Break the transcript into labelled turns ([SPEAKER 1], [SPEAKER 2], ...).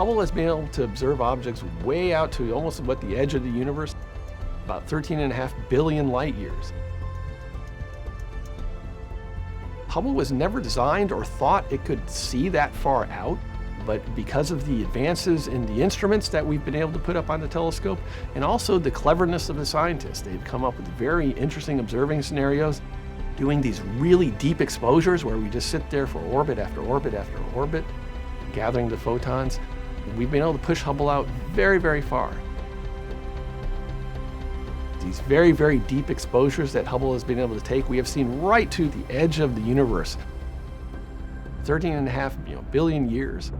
[SPEAKER 1] Hubble has been able to observe objects way out to almost about the edge of the universe, about 13.5 billion light years. Hubble was never designed or thought it could see that far out, but because of the advances in the instruments that we've been able to put up on the telescope, and also the cleverness of the scientists, they've come up with very interesting observing scenarios, doing these really deep exposures where we just sit there for orbit after orbit after orbit, gathering the photons. We've been able to push Hubble out very, very far. These very, very deep exposures that Hubble has been able to take, we have seen right to the edge of the universe, 13.5 billion years.